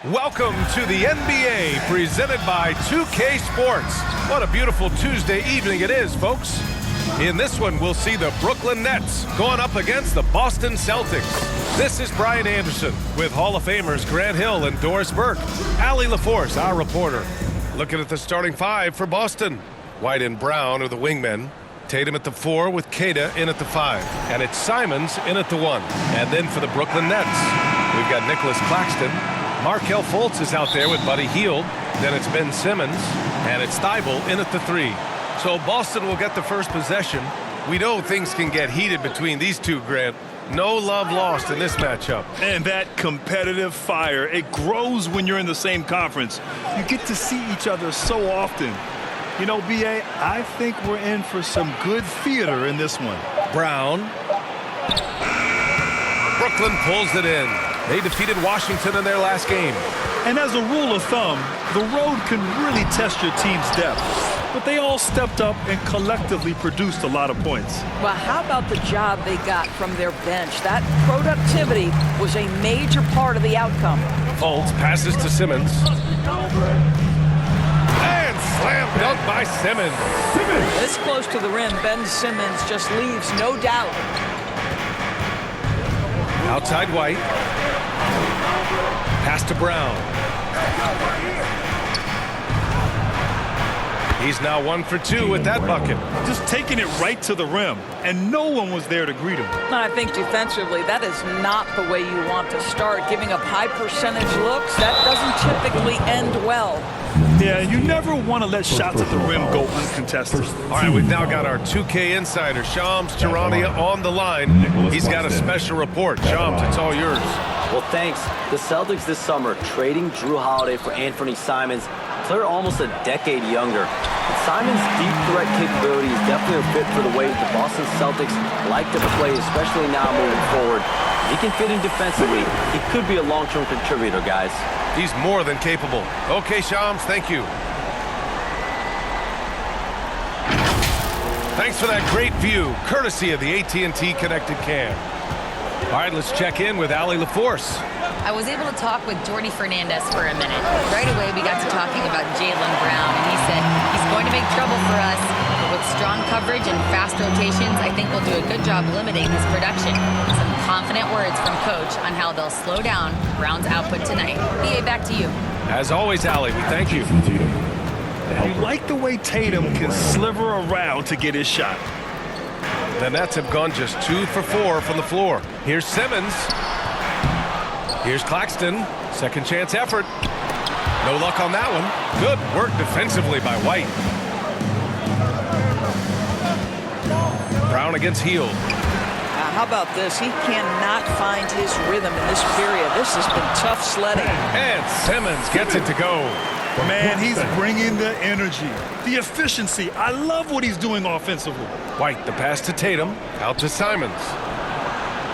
Welcome to the NBA, presented by 2K Sports. What a beautiful Tuesday evening it is, folks. In this one, we'll see the Brooklyn Nets going up against the Boston Celtics. This is Brian Anderson with Hall of Famers Grant Hill and Doris Burke. Allie LaForce, our reporter. Looking at the starting five for Boston. White and Brown are the wingmen. Tatum at the 4 with Queta in at the 5. And it's Simons in at the 1. And then for the Brooklyn Nets, we've got Nicholas Claxton. Markelle Fultz is out there with Buddy Hield. Then it's Ben Simmons. And it's Thybulle in at the 3. So Boston will get the first possession. We know things can get heated between these two, Grant. No love lost in this matchup. And that competitive fire, it grows when you're in the same conference. You get to see each other so often. You know, B.A., I think we're in for some good theater in this one. Brown. Brooklyn pulls it in. They defeated Washington in their last game. And as a rule of thumb, the road can really test your team's depth. But they all stepped up and collectively produced a lot of points. Well, how about the job they got from their bench? That productivity was a major part of the outcome. Fultz passes to Simmons. And slam dunk by Simmons. This close to the rim, Ben Simmons just leaves no doubt. Outside White. Pass to Brown. He's now 1 for 2 with that bucket. Just taking it right to the rim, and no one was there to greet him. I think defensively, that is not the way you want to start. Giving up high percentage looks, that doesn't typically end well. Yeah, you never want to let shots at the rim go uncontested. All right, we've now got our 2K insider, Shams Charania, on the line. He's got a special report. Shams, it's all yours. Well, thanks. The Celtics this summer trading Jrue Holiday for Anthony Simons. They're almost a decade younger. But Simons' deep threat capability is definitely a fit for the way the Boston Celtics like to play, especially now moving forward. If he can fit in defensively, he could be a long-term contributor, guys. He's more than capable. Okay, Shams, thank you. Thanks for that great view, courtesy of the AT&T Connected Cam. All right, let's check in with Allie LaForce. I was able to talk with Jordi Fernandez for a minute. Right away, we got to talking about Jaylen Brown, and he said he's going to make trouble for us. But with strong coverage and fast rotations, I think we'll do a good job limiting his production. Some confident words from Coach on how they'll slow down Brown's output tonight. BA, back to you. As always, Allie, we thank you. You like the way Tatum can sliver around to get his shot. The Nets have gone just 2 for 4 from the floor. Here's Simmons. Here's Claxton. Second chance effort. No luck on that one. Good work defensively by White. Brown against Hield. How about this? He cannot find his rhythm in this period. This has been tough sledding. And Simmons gets it to go. Man, he's bringing the energy, the efficiency. I love what he's doing offensively. White, the pass to Tatum. Out to Simons.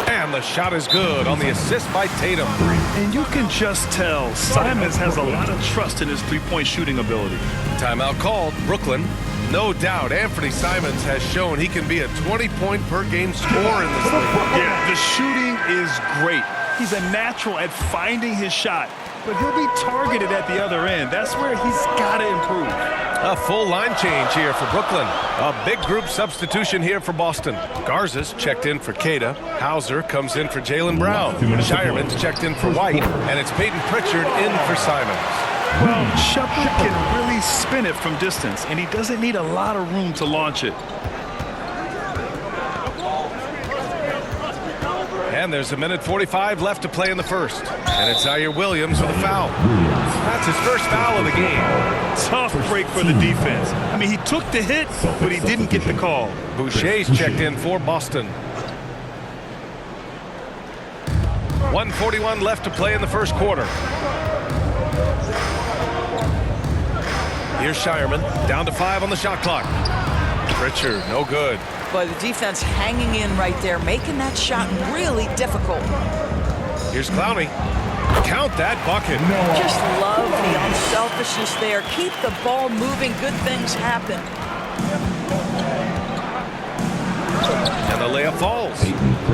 And the shot is good on the assist by Tatum. And you can just tell Simons has a lot of trust in his three-point shooting ability. Timeout called. Brooklyn. No doubt Anthony Simons has shown he can be a 20-point-per-game scorer in this league. Yeah, the shooting is great. He's a natural at finding his shot, but he'll be targeted at the other end. That's where he's got to improve. A full line change here for Brooklyn. A big group substitution here for Boston. Garza's checked in for Queta. Hauser comes in for Jaylen Brown. Shireman's checked in for White. And it's Peyton Pritchard in for Simons. Well, Shepard can really spin it from distance, and he doesn't need a lot of room to launch it. And there's 1:45 left to play in the first. And it's Zaire Williams with a foul. That's his first foul of the game. Tough break for the defense. I mean, he took the hit, but he didn't get the call. Boucher's checked in for Boston. 1:41 left to play in the first quarter. Here's Shireman, down to 5 on the shot clock. Pritchard, no good. But the defense hanging in right there, making that shot really difficult. Here's Clowney. Count that bucket. Just love the unselfishness there. Keep the ball moving. Good things happen. And the layup falls.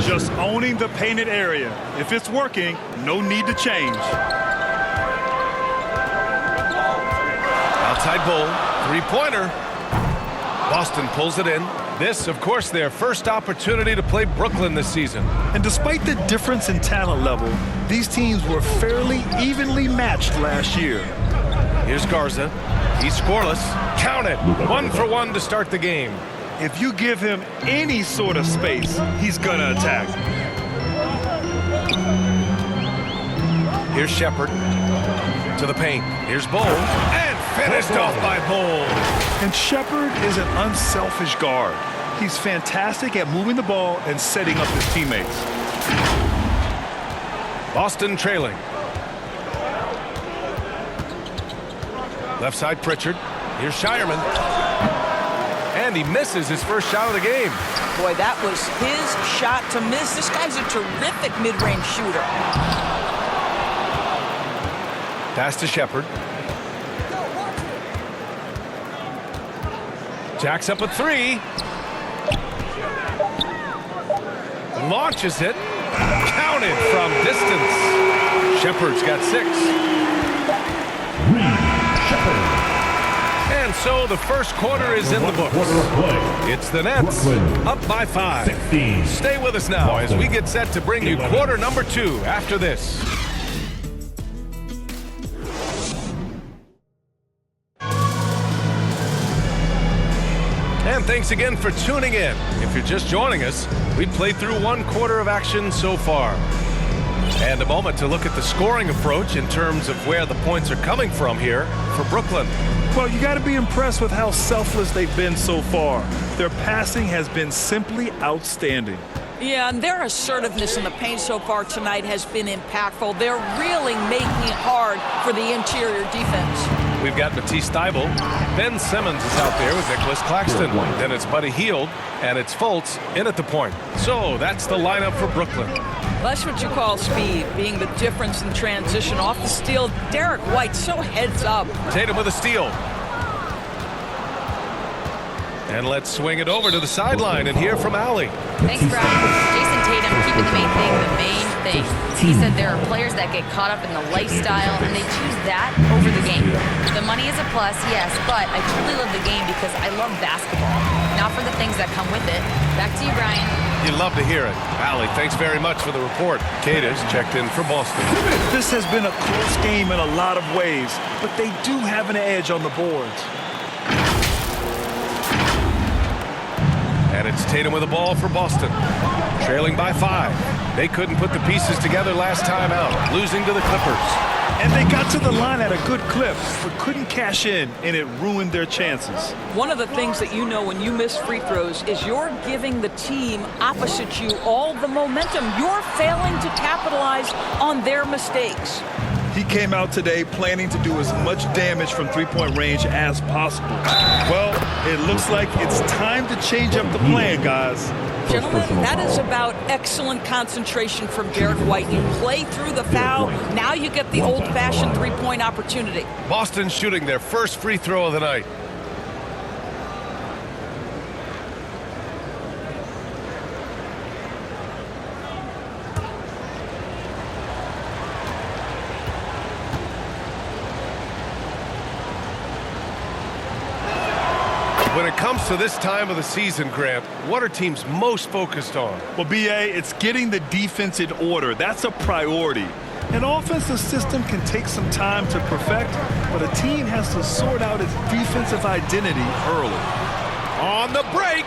Just owning the painted area. If it's working, no need to change. Outside Bull, three-pointer. Boston pulls it in. This, of course, their first opportunity to play Brooklyn this season. And despite the difference in talent level, these teams were fairly evenly matched last year. Here's Garza. He's scoreless. Count it. 1 for 1 to start the game. If you give him any sort of space, he's going to attack. Here's Shepard to the paint. Here's Bull. And finished off by Bull. And Shepard is an unselfish guard. He's fantastic at moving the ball and setting up his teammates. Boston trailing. Left side Pritchard. Here's Shireman. And he misses his first shot of the game. Boy, that was his shot to miss. This guy's a terrific mid-range shooter. Pass to Shepard. Jacks up a three. Launches it. Counted from distance. Shepard's got 6. And so the first quarter is in the books. It's the Nets up by 5. Stay with us now as we get set to bring you quarter number 2 after this. And thanks again for tuning in. If you're just joining us, we've played through 1 quarter of action so far. And a moment to look at the scoring approach in terms of where the points are coming from here for Brooklyn. Well, you got to be impressed with how selfless they've been so far. Their passing has been simply outstanding. Yeah, and their assertiveness in the paint so far tonight has been impactful. They're really making it hard for the interior defense. We've got Matisse Thybulle. Ben Simmons is out there with Nicholas Claxton. Then it's Buddy Hield, and it's Fultz in at the point. So that's the lineup for Brooklyn. That's what you call speed, being the difference in transition. Off the steal, Derek White so heads up. Tatum with a steal. And let's swing it over to the sideline and hear from Allie. Thanks, Brian. Jason Tatum keeping the main thing. He said there are players that get caught up in the lifestyle, and they choose that over the game. The money is a plus, yes, but I truly love the game because I love basketball, not for the things that come with it. Back to you, Brian. You'd love to hear it. Allie, thanks very much for the report. Kate has checked in for Boston. This has been a close game in a lot of ways, but they do have an edge on the boards. And it's Tatum with the ball for Boston. Trailing by 5. They couldn't put the pieces together last time out, losing to the Clippers. And they got to the line at a good clip, but couldn't cash in, and it ruined their chances. One of the things that you know when you miss free throws is you're giving the team opposite you all the momentum. You're failing to capitalize on their mistakes. He came out today planning to do as much damage from three-point range as possible. Well, it looks like it's time to change up the plan, guys. Gentlemen, that is about excellent concentration from Derek White. You play through the foul. Now you get the old-fashioned three-point opportunity. Boston shooting their first free throw of the night. When it comes to this time of the season, Grant, what are teams most focused on? Well, B.A., it's getting the defense in order. That's a priority. An offensive system can take some time to perfect, but a team has to sort out its defensive identity early. On the break.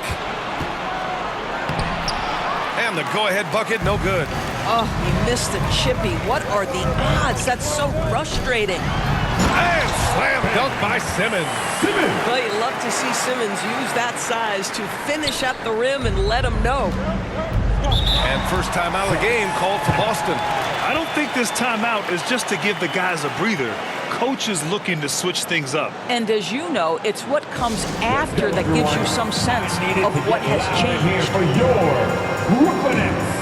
And the go-ahead bucket, no good. Oh, he missed the chippy. What are the odds? That's so frustrating. And slam dunk by Simmons. Well, you love to see Simmons use that size to finish at the rim and let him know. And first time out of the game called for Boston. I don't think this timeout is just to give the guys a breather. Coach is looking to switch things up. And as you know, it's what comes after that gives you some sense of what has changed. For your Brooklyn Nets.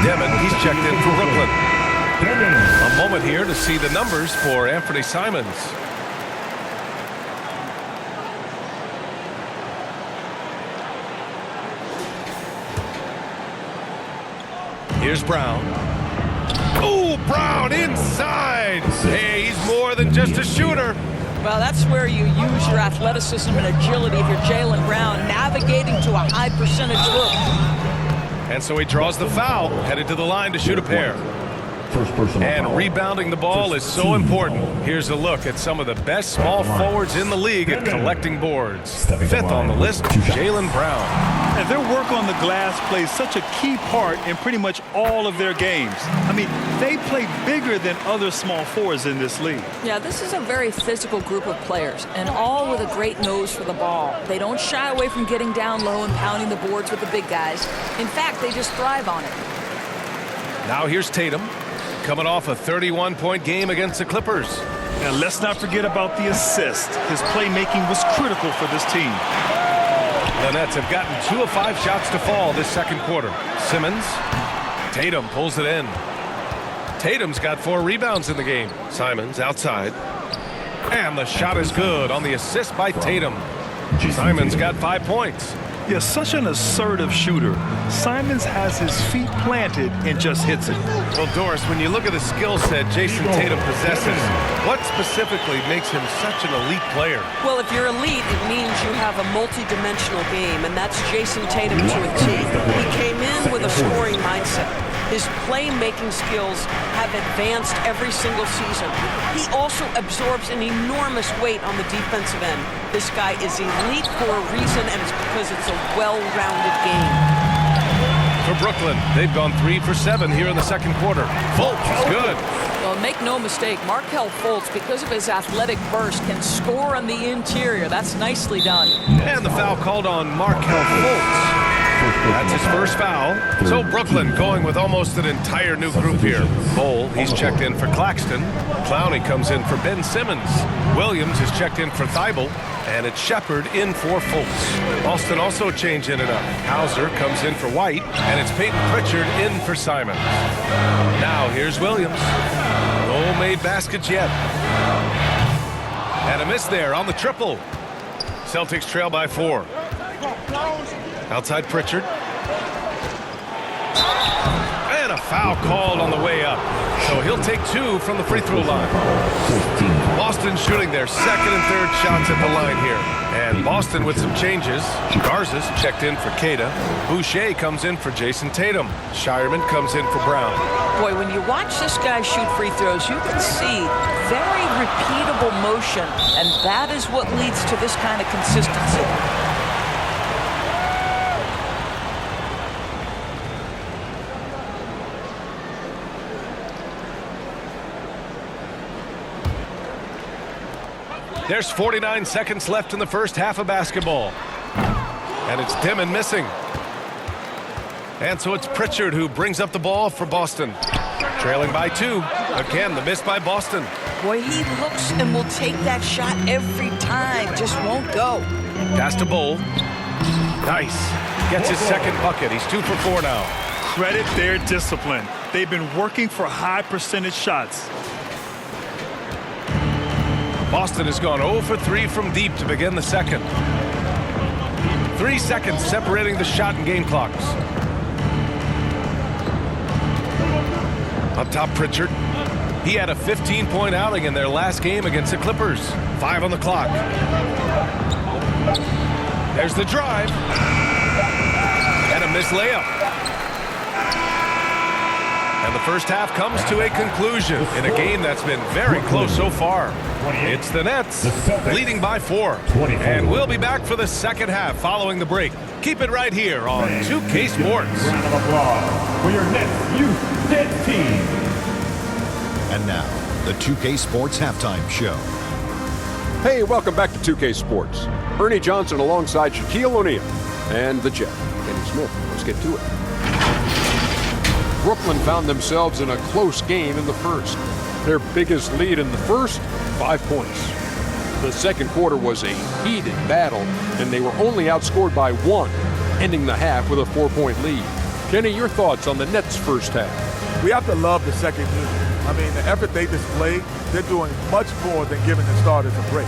Demon, he's checked in for Brooklyn. Simmons. A moment here to see the numbers for Anthony Simons. Here's Brown. Oh, Brown inside. Hey, he's more than just a shooter. Well, that's where you use your athleticism and agility if you're Jaylen Brown, navigating to a high percentage look. And so he draws the foul, headed to the line to shoot a pair. First personal And foul. rebounding the ball is so important. Here's a look at some of the best small forwards in the league at collecting boards. Fifth on the list, Jaylen Brown. And their work on the glass plays such a key part in pretty much all of their games. I mean, they play bigger than other small forwards in this league. Yeah, this is a very physical group of players, and all with a great nose for the ball. They don't shy away from getting down low and pounding the boards with the big guys. In fact, they just thrive on it. Now here's Tatum, coming off a 31-point game against the Clippers. And let's not forget about the assist. His playmaking was critical for this team. The Nets have gotten 2 of 5 shots to fall this second quarter. Simmons, Tatum pulls it in. Tatum's got 4 rebounds in the game. Simons outside. And the shot is good on the assist by Tatum. Simons got 5 points. Yeah, such an assertive shooter. Simons has his feet planted and just hits it. Well, Doris, when you look at the skill set Jason Tatum possesses, what specifically makes him such an elite player? Well, if you're elite, it means you have a multi-dimensional game, and that's Jason Tatum to a T. He came in with a scoring mindset. His playmaking skills have advanced every single season. He also absorbs an enormous weight on the defensive end. This guy is elite for a reason, and it's because it's a well-rounded game. For Brooklyn, they've gone 3 for 7 here in the second quarter. Fultz is good. Well, make no mistake, Markelle Fultz, because of his athletic burst, can score on the interior. That's nicely done. And the foul called on Markelle Fultz. That's his first foul. So Brooklyn going with almost an entire new group here. Bol, he's checked in for Claxton. Clowney comes in for Ben Simmons. Williams is checked in for Thibault. And it's Shepard in for Fultz. Boston also changing it up. Hauser comes in for White. And it's Peyton Pritchard in for Simons. Now here's Williams. No made baskets yet. And a miss there on the triple. Celtics trail by 4. Outside Pritchard. And a foul called on the way up. So he'll take 2 from the free throw line. Boston shooting their second and third shots at the line here. And Boston with some changes. Garza's checked in for Queta. Boucher comes in for Jason Tatum. Shireman comes in for Brown. Boy, when you watch this guy shoot free throws, you can see very repeatable motion, and that is what leads to this kind of consistency. There's 49 seconds left in the first half of basketball. And it's Dimon missing. And so it's Pritchard who brings up the ball for Boston. Trailing by 2. Again, the miss by Boston. Boy, he looks and will take that shot every time. Just won't go. Pass to Bol. Nice. Gets his second bucket. He's 2 for 4 now. Credit their discipline. They've been working for high percentage shots. Boston has gone 0 for 3 from deep to begin the second. 3 seconds separating the shot and game clocks. Up top, Pritchard. He had a 15-point outing in their last game against the Clippers. 5 on the clock. There's the drive. And a missed layup. And the first half comes to a conclusion in a game that's been very close so far. It's the Nets leading by 4. And we'll be back for the second half following the break. Keep it right here on 2K Sports. Round of applause for your Nets Youth Dead Team. And now, the 2K Sports Halftime Show. Hey, welcome back to 2K Sports. Ernie Johnson alongside Shaquille O'Neal and the Jet, Kenny Smith. Let's get to it. Brooklyn found themselves in a close game in the first. Their biggest lead in the first, 5 points. The second quarter was a heated battle, and they were only outscored by 1, ending the half with a 4-point lead. Kenny, your thoughts on the Nets' first half? We have to love the second unit. I mean, the effort they display, they're doing much more than giving the starters a break.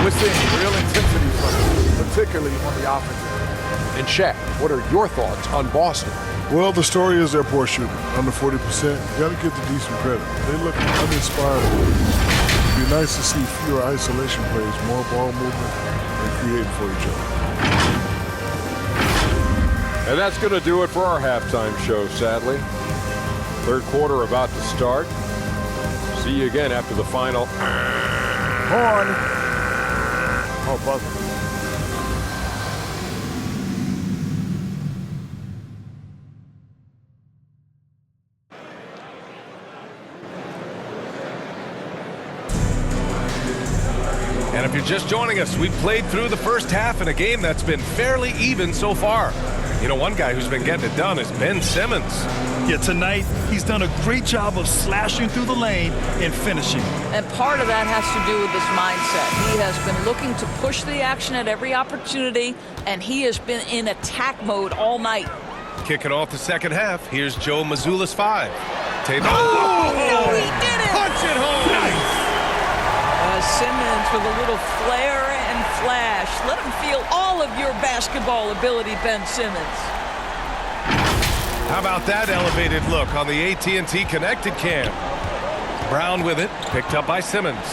We're seeing real intensity from them, particularly on the offensive. And Shaq, what are your thoughts on Boston? Well, the story is their poor shooting, under 40%. You got to give the decent credit. They look uninspired. It'd be nice to see fewer isolation plays, more ball movement, and creating for each other. And that's going to do it for our halftime show, sadly. Third quarter about to start. See you again after the final. Horn. Oh, buzzer. And if you're just joining us, we've played through the first half in a game that's been fairly even so far. You know, one guy who's been getting it done is Ben Simmons. Yeah, tonight he's done a great job of slashing through the lane and finishing. And part of that has to do with his mindset. He has been looking to push the action at every opportunity, and he has been in attack mode all night. Kicking off the second half, here's Joe Mazzulla's 5. Tatum. Oh, no, he did it! Punch it home! Nice. Simmons with a little flair and flash. Let him feel all of your basketball ability, Ben Simmons. How about that elevated look on the AT&T connected cam? Brown with it, picked up by Simmons.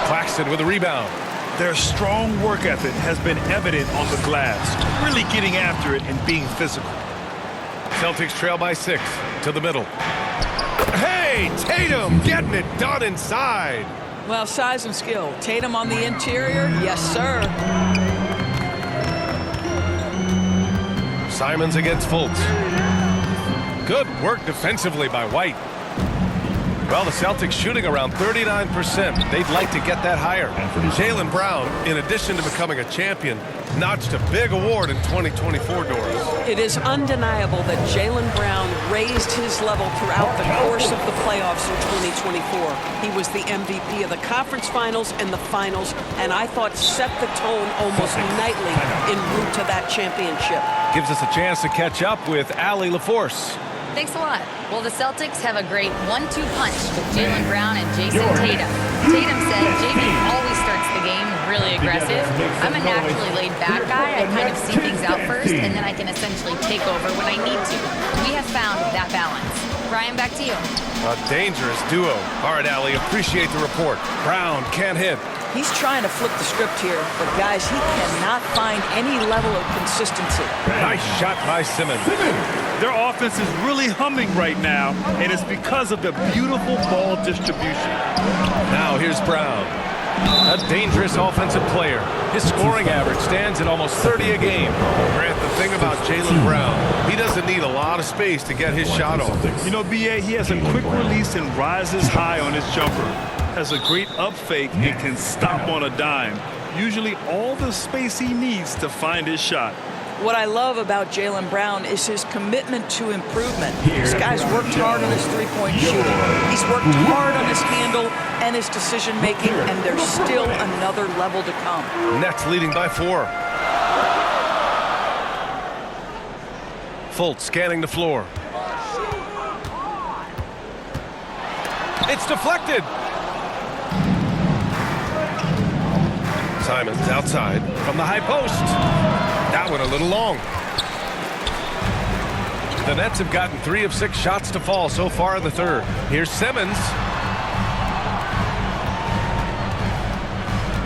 Claxton with a rebound. Their strong work ethic has been evident on the glass, really getting after it and being physical. Celtics trail by 6 to the middle. Hey, Tatum getting it done inside. Well, size and skill. Tatum on the interior, yes, sir. Simons against Fultz. Good work defensively by White. Well, the Celtics shooting around 39%. They'd like to get that higher. Jaylen Brown, in addition to becoming a champion, notched a big award in 2024, Doris. It is undeniable that Jaylen Brown raised his level throughout the course of the playoffs in 2024. He was the MVP of the conference finals and the finals, and I thought set the tone almost nightly en route to that championship. Gives us a chance to catch up with Allie LaForce. Thanks a lot. Well, the Celtics have a great 1-2 punch with Jaylen Brown and Jason Tatum. Tatum said JB always starts the game really aggressive. I'm a naturally laid-back guy. I kind of see things out first, and then I can essentially take over when I need to. We have found that balance. Ryan, back to you. A dangerous duo. All right, Allie, appreciate the report. Brown can't hit. He's trying to flip the script here, but guys, he cannot find any level of consistency. Nice shot by Simmons. Their offense is really humming right now, and it's because of the beautiful ball distribution. Now here's Brown. A dangerous offensive player. His scoring average stands at almost 30 a game. Grant, the thing about Jaylen Brown, he doesn't need a lot of space to get his shot off. You know, B.A., he has a quick release and rises high on his jumper. Has a great up fake and can stop on a dime. Usually all the space he needs to find his shot. What I love about Jaylen Brown is his commitment to improvement. This guy's worked hard on his three-point shooting. He's worked hard on his handle and his decision-making, and there's still another level to come. Nets leading by 4. Fultz scanning the floor. It's deflected. Simons outside from the high post. That one a little long. The Nets have gotten 3 of 6 shots to fall so far in the third. Here's Simmons.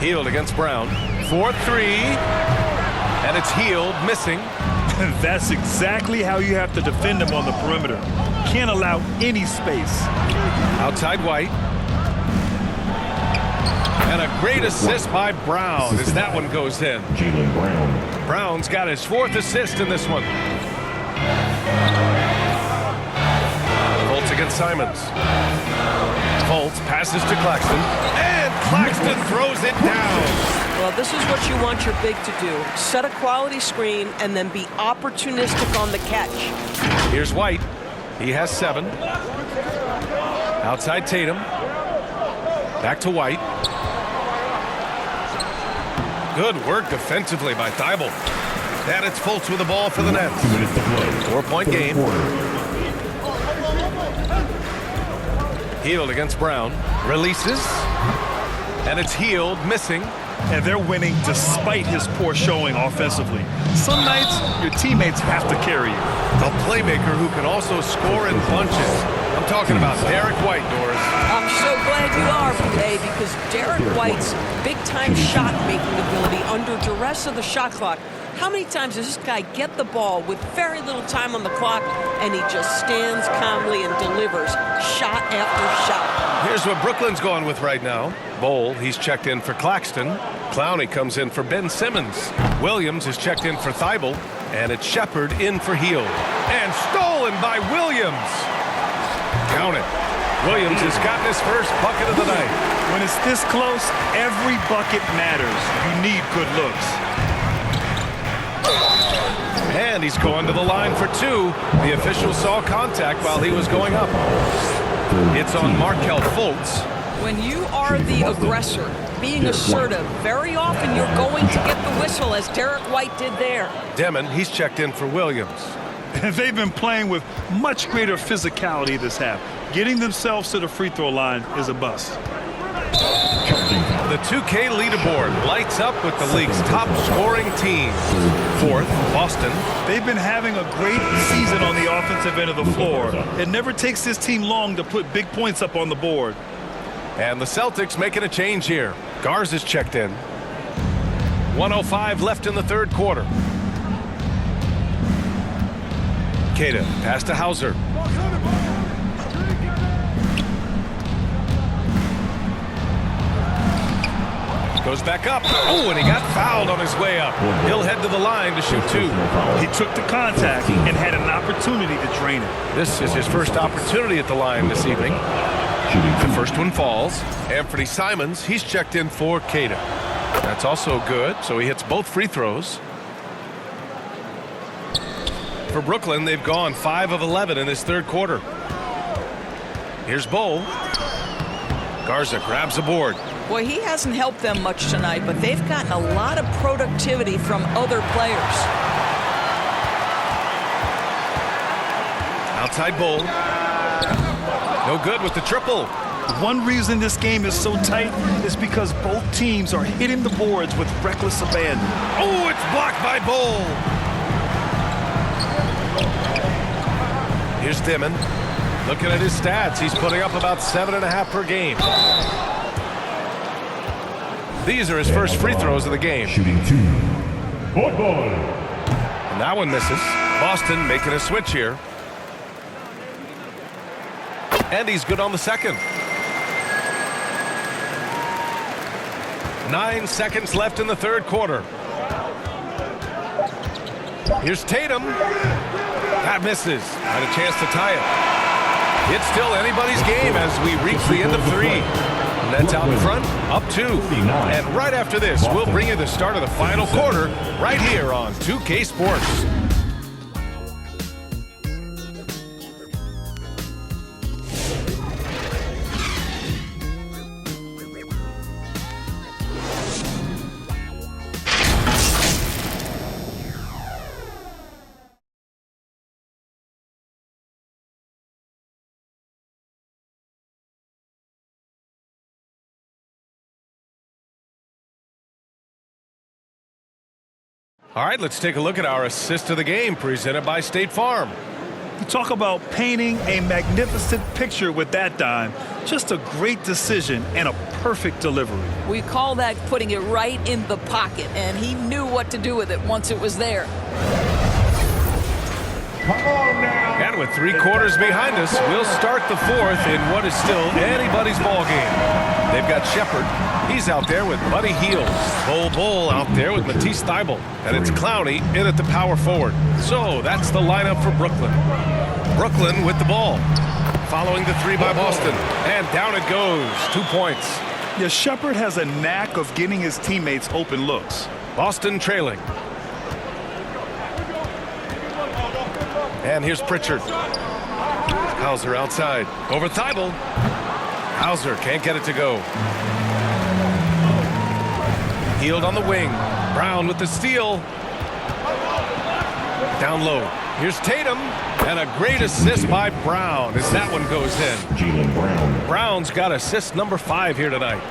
Healed against Brown. 4-3. And it's Healed, missing. That's exactly how you have to defend him on the perimeter. Can't allow any space. Outside White. And a great assist by Brown as that one goes in. Jaylen Brown. Brown's got his 4th assist in this one. Fultz against Simons. Fultz passes to Claxton. And Claxton throws it down. Well, this is what you want your big to do. Set a quality screen and then be opportunistic on the catch. Here's White. He has 7. Outside Tatum. Back to White. Good work defensively by Thibault. And it's Fultz with the ball for the Nets. 4-point game. Healed against Brown. Releases. And it's Healed, missing. And they're winning despite his poor showing offensively. Some nights, your teammates have to carry you. A playmaker who can also score in bunches. I'm talking about Derek White, Doris. I'm so glad you are, today, because Derek White's big-time shot-making ability under duress of the shot clock. How many times does this guy get the ball with very little time on the clock, and he just stands calmly and delivers shot after shot? Here's what Brooklyn's going with right now. Bowl, he's checked in for Claxton. Clowney comes in for Ben Simmons. Williams is checked in for Thibault. And it's Shepard in for Heald. And stolen by Williams. Count it. Williams has gotten his first bucket of the night. When it's this close, every bucket matters. You need good looks. And he's going to the line for two. The official saw contact while he was going up. It's on Markelle Fultz. When you are the aggressor, being assertive, very often you're going to get the whistle, as Derek White did there. Demon, he's checked in for Williams. And they've been playing with much greater physicality this half. Getting themselves to the free throw line is a bust. The 2K leaderboard lights up with the league's top scoring team. Fourth, Boston. They've been having a great season on the offensive end of the floor. It never takes this team long to put big points up on the board. And the Celtics making a change here. Garza's checked in. 1:05 left in the third quarter. Queta, pass to Hauser. Goes back up. Oh, and he got fouled on his way up. He'll head to the line to shoot two. He took the contact and had an opportunity to drain it. This is his first opportunity at the line this evening. The first one falls. Anthony Simons, he's checked in for Queta. That's also good, so he hits both free throws. For Brooklyn, they've gone 5 of 11 in this third quarter. Here's Bowl. Garza grabs the board. Boy, he hasn't helped them much tonight, but they've gotten a lot of productivity from other players. Outside Bowl. No good with the triple. One reason this game is so tight is because both teams are hitting the boards with reckless abandon. Oh, it's blocked by Bowl. Here's Dimon. Looking at his stats, he's putting up about 7.5 per game. These are his first free throws of the game. Shooting two. And that one misses. Boston making a switch here. And he's good on the second. 9 seconds left in the third quarter. Here's Tatum. That misses. Had a chance to tie it. It's still anybody's game as we reach the end of 3. Nets out in front, up 2. And right after this, we'll bring you the start of the final quarter right here on 2K Sports. All right, let's take a look at our assist of the game presented by State Farm. You talk about painting a magnificent picture with that dime. Just a great decision and a perfect delivery. We call that putting it right in the pocket, and he knew what to do with it once it was there. And with 3 quarters behind us, we'll start the fourth in what is still anybody's ball game. They've got Shepard. He's out there with Buddy Hield. Bull out there with Matisse Thybulle. And it's Clowney in at the power forward. So that's the lineup for Brooklyn. Brooklyn with the ball. Following the 3 by Boston. And down it goes. 2 points. Yeah, Shepard has a knack of getting his teammates open looks. Boston trailing. And here's Pritchard. Hauser outside. Over Thybulle. Hauser can't get it to go. Hield on the wing. Brown with the steal. Down low. Here's Tatum. And a great assist by Brown as that one goes in. Jaylen Brown. Brown's got assist number 5 here tonight.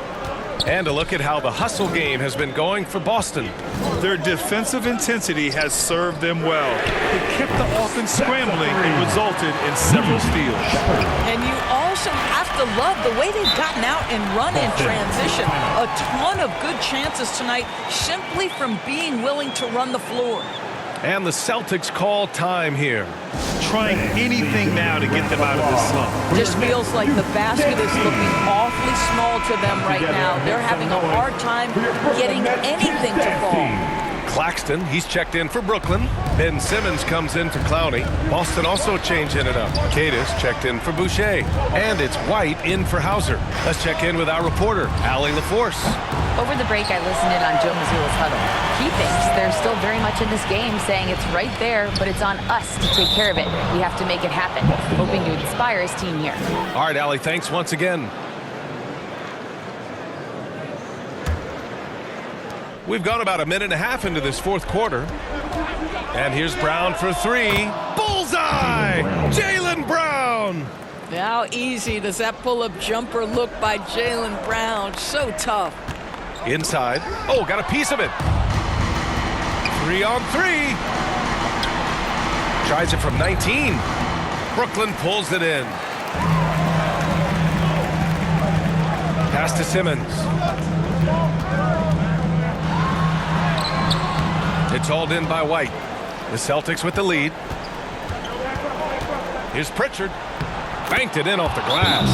And a look at how the hustle game has been going for Boston. Their defensive intensity has served them well. It kept the offense scrambling and resulted in several steals. And you also have to love the way they've gotten out and run in transition. A ton of good chances tonight simply from being willing to run the floor. And the Celtics call time here. Trying anything now to get them out of this slump. Just feels like the basket is looking awfully small to them right now. They're having a hard time getting anything to fall. Claxton, he's checked in for Brooklyn. Ben Simmons comes in for Clowney. Boston also changing it up. Cadis checked in for Boucher. And it's White in for Hauser. Let's check in with our reporter, Allie LaForce. Over the break, I listened in on Joe Mazzulla's huddle. He thinks they're still very much in this game, saying it's right there, but it's on us to take care of it. We have to make it happen, hoping to inspire his team here. All right, Allie, thanks once again. We've gone about a minute and a half into this fourth quarter. And here's Brown for 3. Bullseye! Jaylen Brown! How easy does that pull-up jumper look by Jaylen Brown? So tough. Inside. Oh, got a piece of it. 3 on 3. Tries it from 19. Brooklyn pulls it in. Pass to Simmons. It's hauled in by White. The Celtics with the lead. Here's Pritchard. Banked it in off the glass.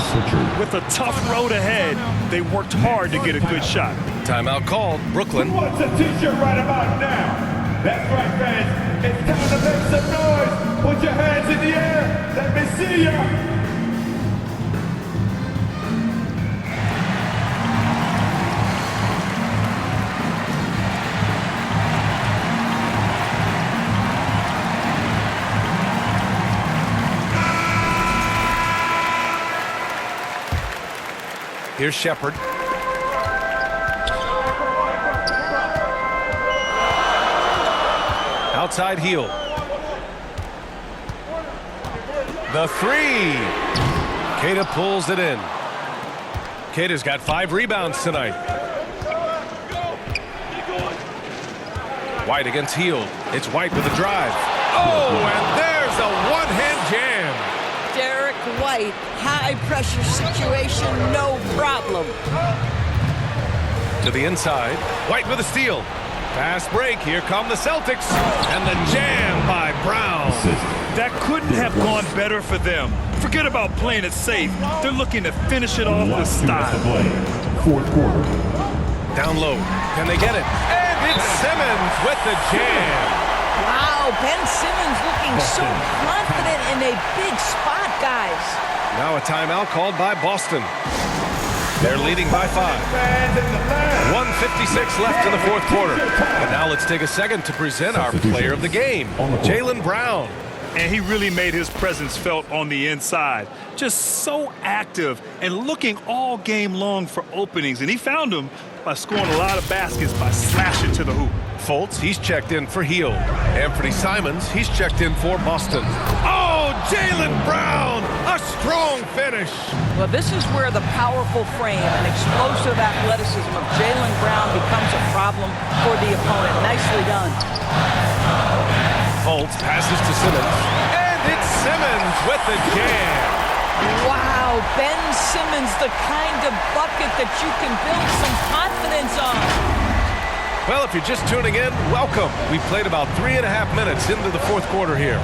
With a tough road ahead, they worked hard to get a good shot. Timeout called. Brooklyn. Who wants a t-shirt right about now? That's right, fans. It's time to make some noise. Put your hands in the air. Let me see ya. Here's Shepherd. Outside heel. The 3. Queta pulls it in. Queta's got 5 rebounds tonight. White against Hield. It's White with a drive. Oh, and there's a one-hand jam. Derek White, high-pressure situation, no problem. To the inside. White with a steal. Fast break. Here come the Celtics. And the jam by Brown. That couldn't have gone better for them. Forget about playing it safe. They're looking to finish it off with style. Fourth quarter. Down low. Can they get it? And it's Simmons with the jam. Wow, Ben Simmons looking so confident in a big spot, guys. Now a timeout called by Boston. They're leading by 5. 1:56 left in the fourth quarter. And now let's take a second to present our player of the game, Jaylen Brown. And he really made his presence felt on the inside. Just so active and looking all game long for openings. And he found them by scoring a lot of baskets by slashing to the hoop. Fultz, he's checked in for Hield. Anthony Simons, he's checked in for Boston. Oh, Jaylen Brown, a strong finish. Well, this is where the powerful frame and explosive athleticism of Jaylen Brown becomes a problem for the opponent. Nicely done. Fultz passes to Simmons. And it's Simmons with the jam. Wow, Ben Simmons, the kind of bucket that you can build some confidence on. Well, if you're just tuning in, welcome. We played about 3.5 minutes into the fourth quarter here.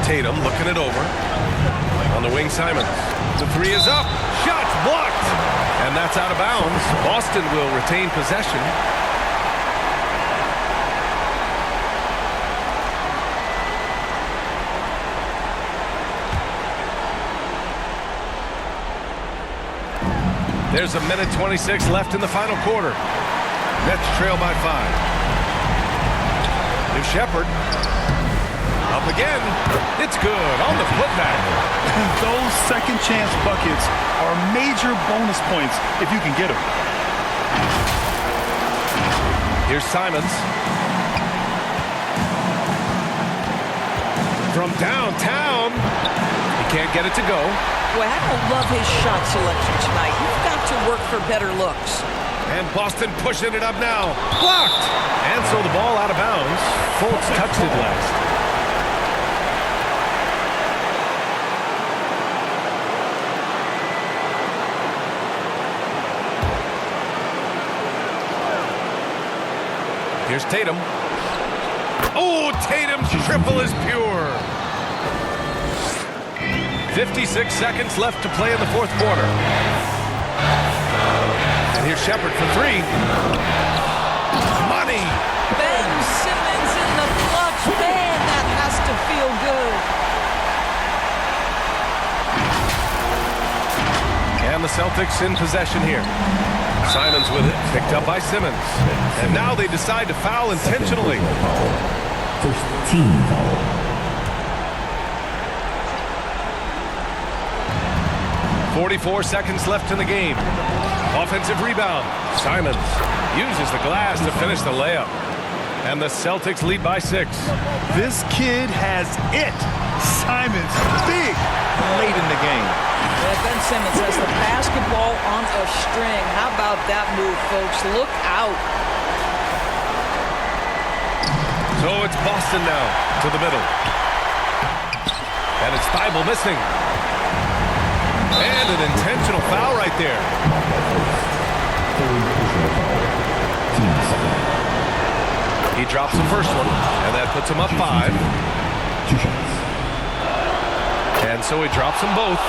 Tatum looking it over. On the wing, Simons. The 3 is up. Shots blocked. And that's out of bounds. Boston will retain possession. There's a minute 26 left in the final quarter. Nets trail by 5. Here's Shepherd. Up again. It's good on the putback. Those second chance buckets are major bonus points if you can get them. Here's Simons. from downtown. He can't get it to go. Boy, I don't love his shot selection tonight. You've got to work for better looks. And Boston pushing it up now. Blocked! And so the ball out of bounds. Fultz touched it last. Here's Tatum. Oh, Tatum's triple is pure. 56 seconds left to play in the fourth quarter. And here's Shepard for three. Money. Ben Simmons in the clutch. Man, that has to feel good. And the Celtics in possession here. Simons with it, picked up by Simmons. And now they decide to foul intentionally. First team foul. .44 seconds left in the game. Offensive rebound. Simons uses the glass to finish the layup. And the Celtics lead by 6. This kid has it. Simons, big, late in the game. Yeah, Ben Simmons has the basketball on a string. How about that move, folks? Look out. So it's Boston now to the middle. And it's Thybulle missing. And an intentional foul right there. He drops the first one, and that puts him up 5. And so he drops them both,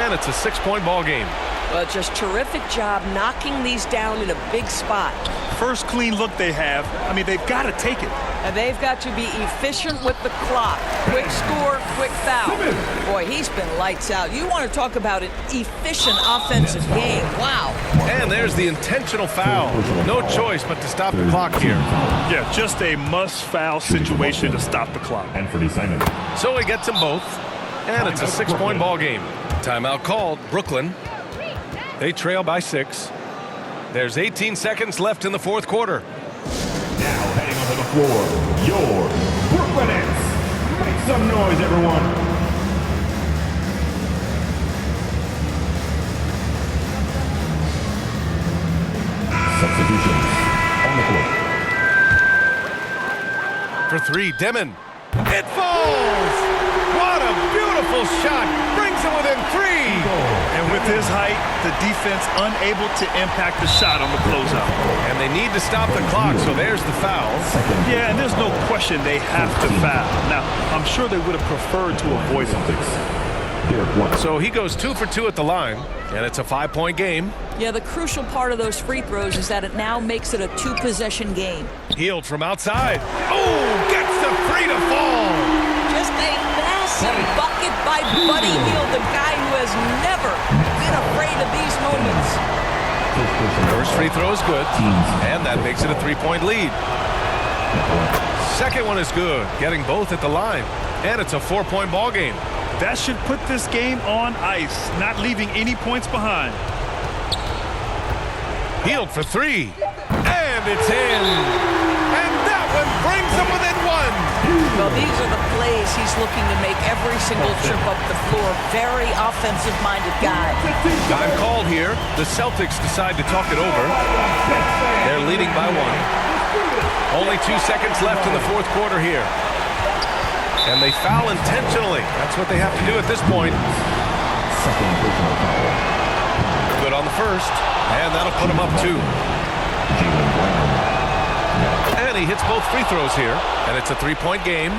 and it's a 6-point ball game. Well, just terrific job knocking these down in a big spot. First clean look they have. I mean, they've got to take it. And they've got to be efficient with the clock. Quick score, quick foul. Boy, he's been lights out. You want to talk about an efficient offensive game. Wow. And there's the intentional foul. No choice but to stop the clock here. Yeah, just a must-foul situation to stop the clock. Anthony Simons. So he gets them both, and it's a 6-point ball game. Timeout called. Brooklyn. They trail by 6. There's 18 seconds left in the fourth quarter. Now heading onto the floor, your Brooklyn Nets. Make some noise, everyone. Substitutions on the court. For 3, Demon. It falls! What a beautiful shot! Brings him within 3! And with his height, the defense unable to impact the shot on the closeout. And they need to stop the clock, so there's the foul. Yeah, and there's no question they have to foul. Now, I'm sure they would have preferred to avoid it. So he goes 2 for 2 at the line, and it's a 5-point game. Yeah, the crucial part of those free throws is that it now makes it a 2-possession game. Healed from outside. Oh, gets the 3 to fall. Just a massive bucket by Buddy Hield, the guy who has never been afraid of these moments. First free throw is good, and that makes it a 3-point lead. Second one is good, getting both at the line, and it's a 4-point ball game. That should put this game on ice, not leaving any points behind. Hield for 3, and it's in. And that one brings them within 1. Well, these are the plays he's looking to make every single trip up the floor. Very offensive-minded guy. Time called here. The Celtics decide to talk it over. They're leading by 1. Only 2 seconds left in the fourth quarter here. And they foul intentionally. That's what they have to do at this point. Good on the first. And that'll put him up 2. And he hits both free throws here. And it's a 3-point game.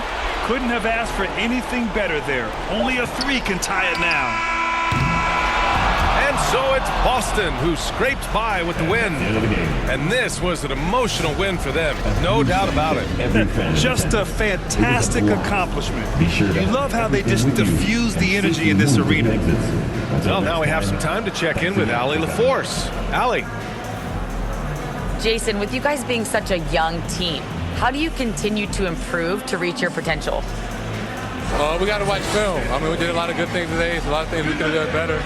Couldn't have asked for anything better there. Only a 3 can tie it now. And so it's Boston who scrapes by with the win. And this was an emotional win for them. No doubt about it. Just a fantastic accomplishment. You love how they just diffuse the energy in this arena. Well, now we have some time to check in with Allie LaForce. Allie. Jason, with you guys being such a young team, how do you continue to improve to reach your potential? We got to watch film. I mean, we did a lot of good things today. So a lot of things we could have done better.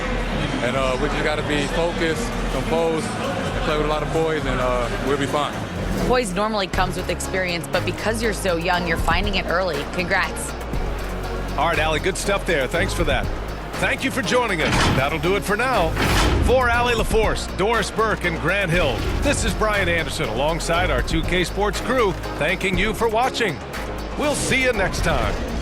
And we just got to be focused, composed, and play with a lot of boys, and we'll be fine. Poise normally comes with experience, but because you're so young, you're finding it early. Congrats. All right, Allie, good stuff there. Thanks for that. Thank you for joining us. That'll do it for now. For Allie LaForce, Doris Burke, and Grant Hill, this is Brian Anderson alongside our 2K Sports crew, thanking you for watching. We'll see you next time.